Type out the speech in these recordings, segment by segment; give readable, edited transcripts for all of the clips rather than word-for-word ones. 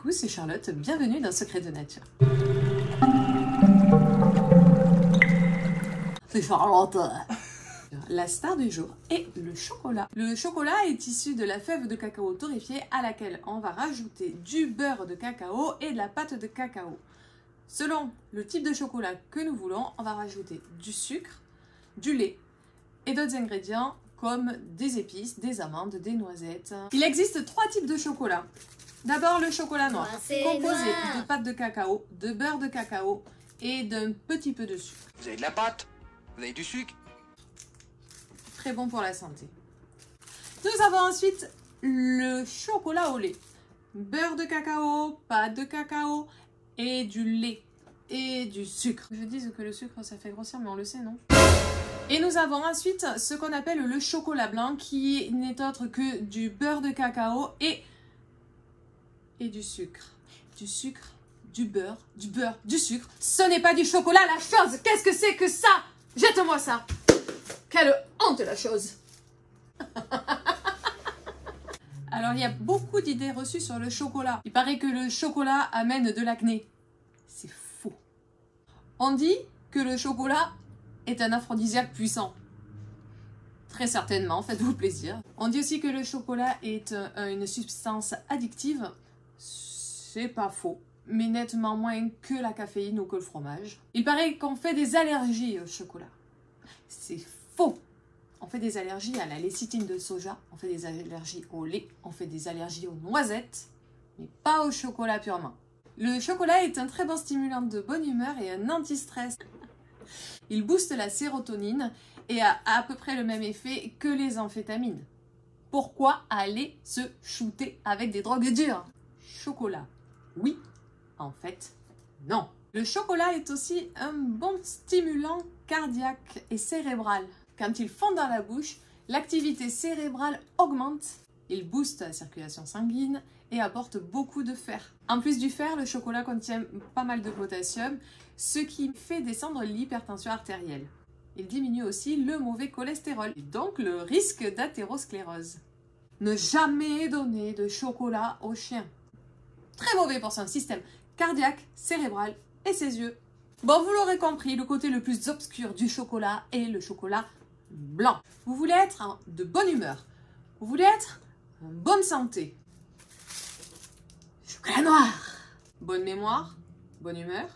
Coucou, c'est Charlotte, bienvenue dans Secrets de Nature. C'est Charlotte. La star du jour est le chocolat. Le chocolat est issu de la fève de cacao torréfiée à laquelle on va rajouter du beurre de cacao et de la pâte de cacao. Selon le type de chocolat que nous voulons, on va rajouter du sucre, du lait et d'autres ingrédients comme des épices, des amandes, des noisettes. Il existe 3 types de chocolat. D'abord le chocolat noir, composé de pâte de cacao, de beurre de cacao et d'un petit peu de sucre. Vous avez de la pâte, vous avez du sucre. Très bon pour la santé. Nous avons ensuite le chocolat au lait. Beurre de cacao, pâte de cacao et du lait et du sucre. Je dis que le sucre ça fait grossir mais on le sait non? Et nous avons ensuite ce qu'on appelle le chocolat blanc qui n'est autre que du beurre de cacao et du sucre. Du sucre, du beurre, du sucre. Ce n'est pas du chocolat la chose. Qu'est-ce que c'est que ça? Jette-moi ça. Quelle honte la chose. Alors il y a beaucoup d'idées reçues sur le chocolat. Il paraît que le chocolat amène de l'acné. C'est faux. On dit que le chocolat est un aphrodisiaque puissant. Très certainement, faites-vous plaisir. On dit aussi que le chocolat est une substance addictive. C'est pas faux, mais nettement moins que la caféine ou que le fromage. Il paraît qu'on fait des allergies au chocolat. C'est faux. On fait des allergies à la lécithine de soja, on fait des allergies au lait, on fait des allergies aux noisettes, mais pas au chocolat purement. Le chocolat est un très bon stimulant de bonne humeur et un anti-stress. Il booste la sérotonine et a à peu près le même effet que les amphétamines. Pourquoi aller se shooter avec des drogues dures? Chocolat, oui, en fait, non. Le chocolat est aussi un bon stimulant cardiaque et cérébral. Quand il fond dans la bouche, l'activité cérébrale augmente. Il booste la circulation sanguine et apporte beaucoup de fer. En plus du fer, le chocolat contient pas mal de potassium, ce qui fait descendre l'hypertension artérielle. Il diminue aussi le mauvais cholestérol et donc le risque d'athérosclérose. Ne jamais donner de chocolat aux chiens. Très mauvais pour son système cardiaque, cérébral et ses yeux. Bon, vous l'aurez compris, le côté le plus obscur du chocolat est le chocolat blanc. Vous voulez être de bonne humeur, vous voulez être en bonne santé. Chocolat noir. Bonne mémoire, bonne humeur,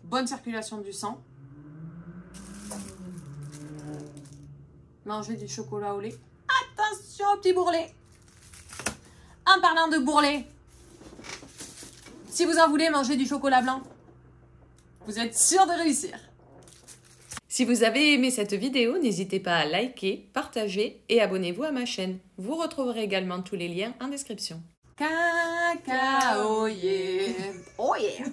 bonne circulation du sang. Mangez du chocolat au lait. Attention au petit bourrelet. En parlant de bourrelet, si vous en voulez manger du chocolat blanc, vous êtes sûr de réussir. Si vous avez aimé cette vidéo, n'hésitez pas à liker, partager et abonnez-vous à ma chaîne. Vous retrouverez également tous les liens en description. Cacao, yeah. Oh yeah.